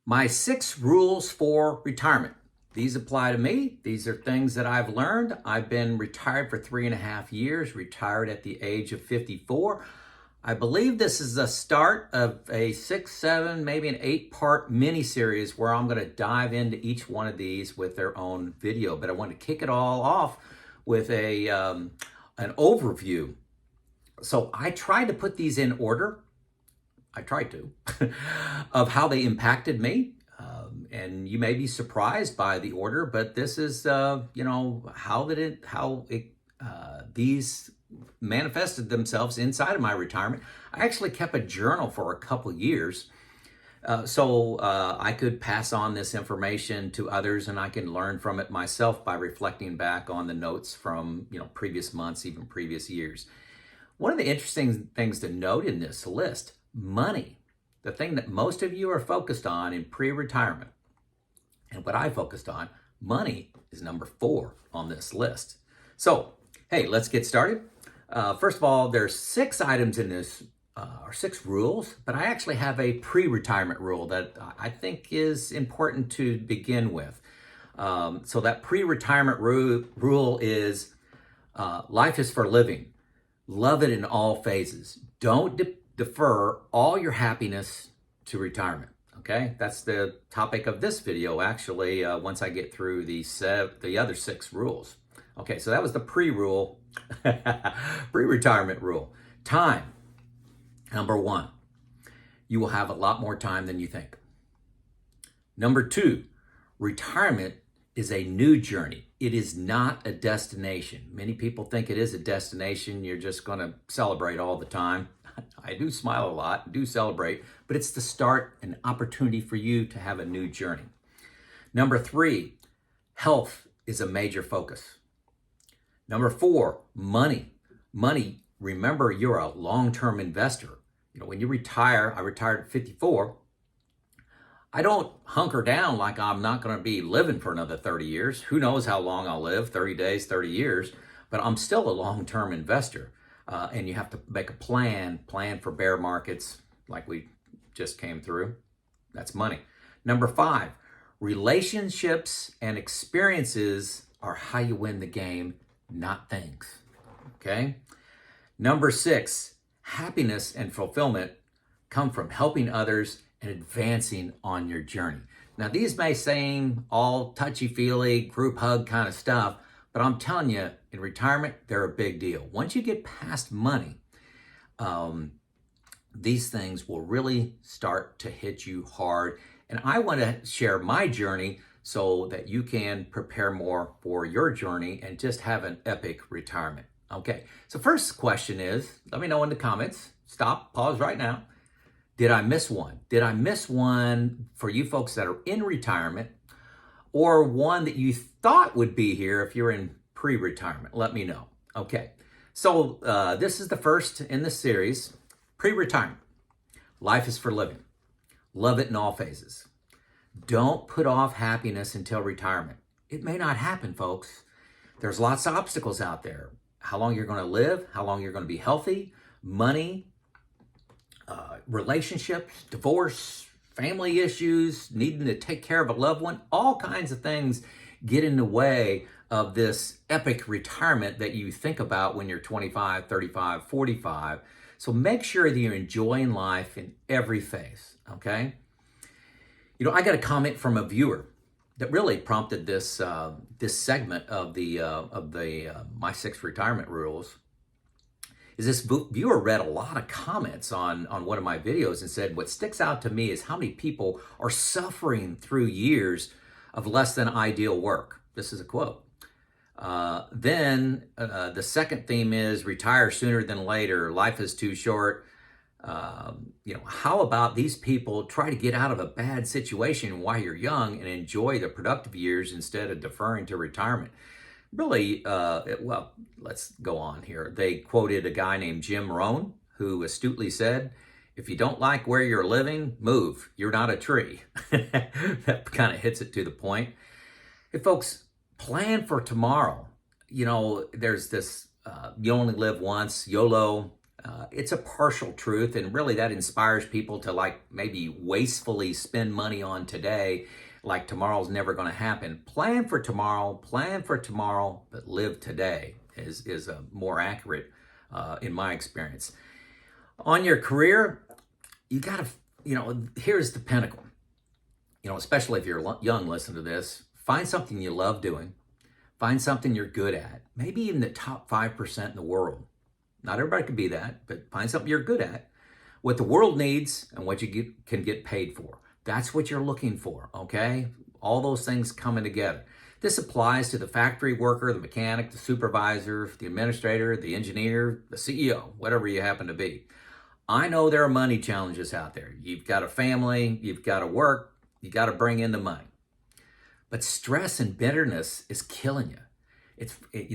My 6 rules for retirement. These apply to me. These are things that I've learned. I've been retired for 3.5 years, retired at the age of 54. I believe this is the start of a 6, 7, maybe an 8-part mini series where I'm going to dive into each one of these with their own video. But I want to kick it all off with an overview. So I tried to put these in order. I tried to, of how they impacted me. And you may be surprised by the order, but this is, how these manifested themselves inside of my retirement. I actually kept a journal for a couple years, so I could pass on this information to others, and I can learn from it myself by reflecting back on the notes from previous months, even previous years. One of the interesting things to note in this list: money, the thing that most of you are focused on in pre-retirement, and what I focused on, money is number 4 on this list. So, hey, let's get started. First of all, there's 6 items in this, or 6 rules, but I actually have a pre-retirement rule that I think is important to begin with. So that pre-retirement rule is life is for living. Love it in all phases. Don't defer all your happiness to retirement. Okay, that's the topic of this video, actually, once I get through the other 6 rules. Okay, so that was the pre-retirement rule. Time, number 1. You will have a lot more time than you think. Number 2, retirement is a new journey. It is not a destination. Many people think it is a destination. You're just going to celebrate all the time. I do smile a lot, do celebrate, but it's the start, an opportunity for you to have a new journey. Number 3, health is a major focus. Number 4, money. Money, remember, you're a long-term investor. When you retire, I retired at 54. I don't hunker down like I'm not going to be living for another 30 years. Who knows how long I'll live, 30 days, 30 years, but I'm still a long-term investor. And you have to make a plan for bear markets like we just came through. That's money. Number 5, relationships and experiences are how you win the game, not things. Okay? Number 6, happiness and fulfillment come from helping others and advancing on your journey. Now, these may seem all touchy-feely, group hug kind of stuff, but I'm telling you, in retirement, they're a big deal. Once you get past money, these things will really start to hit you hard. And I want to share my journey so that you can prepare more for your journey and just have an epic retirement. Okay, so first question is, let me know in the comments. Stop, pause right now. Did I miss one? Did I miss one for you folks that are in retirement, or one that you thought would be here if you're in pre-retirement? Let me know. Okay, so this is the first in the series, pre-retirement. Life is for living. Love it in all phases. Don't put off happiness until retirement. It may not happen, folks. There's lots of obstacles out there. How long you're going to live, how long you're going to be healthy, money, relationships, divorce, family issues, needing to take care of a loved one, all kinds of things get in the way of this epic retirement that you think about when you're 25, 35, 45. So make sure that you're enjoying life in every phase, okay? I got a comment from a viewer that really prompted this segment of the My 6 Retirement Rules. This viewer read a lot of comments on one of my videos and said, what sticks out to me is how many people are suffering through years of less than ideal work. This is a quote. Then the second theme is retire sooner than later. Life is too short. How about these people try to get out of a bad situation while you're young and enjoy the productive years instead of deferring to retirement? Really, well, let's go on here. They quoted a guy named Jim Rohn, who astutely said, if you don't like where you're living, move. You're not a tree. That kind of hits it to the point. Hey, folks, plan for tomorrow. There's this, you only live once, YOLO. It's a partial truth, and really that inspires people to like maybe wastefully spend money on today like tomorrow's never going to happen. Plan for tomorrow, but live today is a more accurate in my experience. On your career, you got to, here's the pinnacle. Especially if you're young, listen to this. Find something you love doing. Find something you're good at. Maybe even the top 5% in the world. Not everybody can be that, but find something you're good at. What the world needs and what you can get paid for. That's what you're looking for, okay? All those things coming together. This applies to the factory worker, the mechanic, the supervisor, the administrator, the engineer, the CEO, whatever you happen to be. I know there are money challenges out there. You've got a family, you've got to work, you got to bring in the money. But stress and bitterness is killing you.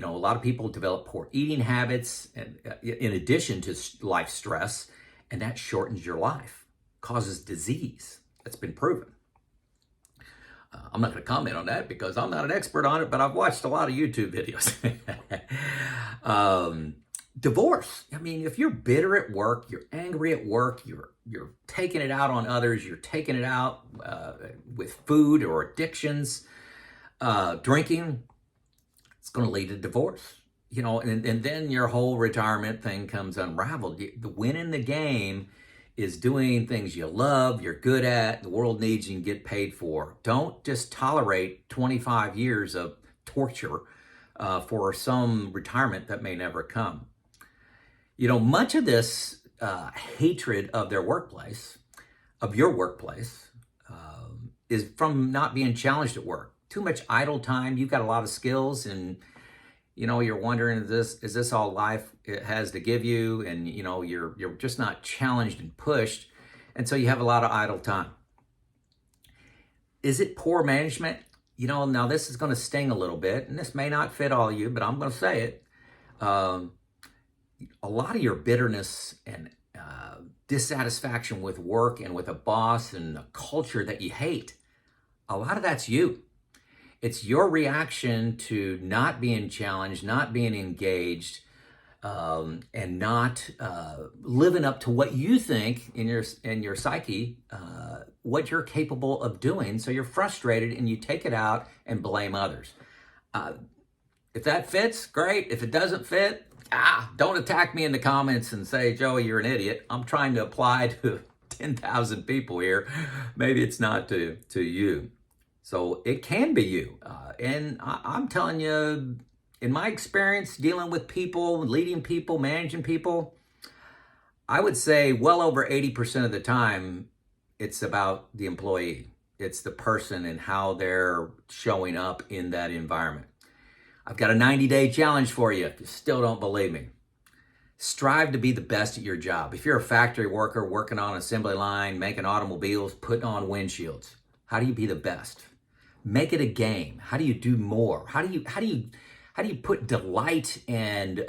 A lot of people develop poor eating habits and in addition to life stress, and that shortens your life, causes disease. That's been proven. I'm not going to comment on that because I'm not an expert on it, but I've watched a lot of YouTube videos. Divorce. I mean, if you're bitter at work, you're angry at work, you're taking it out on others, you're taking it out with food or addictions, drinking, it's going to lead to divorce. And then your whole retirement thing comes unraveled. The win in the game is doing things you love, you're good at, the world needs you and get paid for. Don't just tolerate 25 years of torture for some retirement that may never come. Much of this hatred of their workplace, of your workplace, is from not being challenged at work. Too much idle time. You've got a lot of skills and you're wondering, is this all life it has to give you? And you're just not challenged and pushed. And so you have a lot of idle time. Is it poor management? Now this is going to sting a little bit, and this may not fit all of you, but I'm going to say it. A lot of your bitterness and dissatisfaction with work and with a boss and a culture that you hate, a lot of that's you. It's your reaction to not being challenged, not being engaged, and not living up to what you think in your psyche, what you're capable of doing. So you're frustrated and you take it out and blame others. If that fits, great. If it doesn't fit, don't attack me in the comments and say, Joey, you're an idiot. I'm trying to apply to 10,000 people here. Maybe it's not to you. So it can be you. And I'm telling you, in my experience dealing with people, leading people, managing people, I would say well over 80% of the time, it's about the employee. It's the person and how they're showing up in that environment. I've got a 90-day challenge for you if you still don't believe me. Strive to be the best at your job. If you're a factory worker working on an assembly line, making automobiles, putting on windshields, how do you be the best? Make it a game. How do you do more? How do you put delight and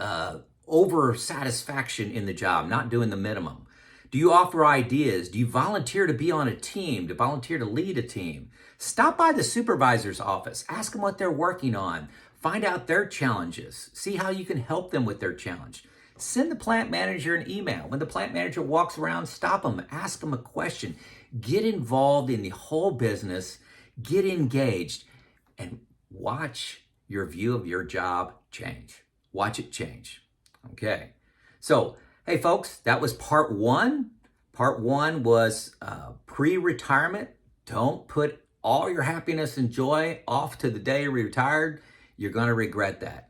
over satisfaction in the job, not doing the minimum? Do you offer ideas? Do you volunteer to be on a team, to volunteer to lead a team? Stop by the supervisor's office. Ask them what they're working on. Find out their challenges. See how you can help them with their challenge. Send the plant manager an email. When the plant manager walks around, stop them, ask them a question. Get involved in the whole business. Get engaged and watch your view of your job change. Watch it change. Okay. So, hey folks, that was part one. Part one was pre-retirement. Don't put all your happiness and joy off to the day you're retired. You're going to regret that.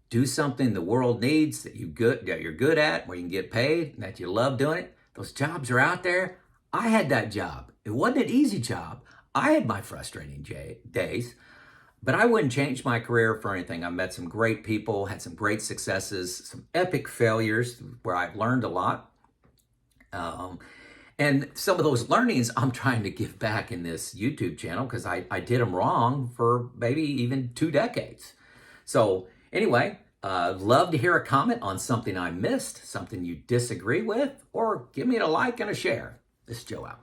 Do something the world needs that you're good at, where you can get paid, and that you love doing it. Those jobs are out there. I had that job. It wasn't an easy job. I had my frustrating days, but I wouldn't change my career for anything. I met some great people, had some great successes, some epic failures where I've learned a lot. And some of those learnings I'm trying to give back in this YouTube channel because I did them wrong for maybe even 2 decades. So anyway, love to hear a comment on something I missed, something you disagree with, or give me a like and a share. This is Joe out.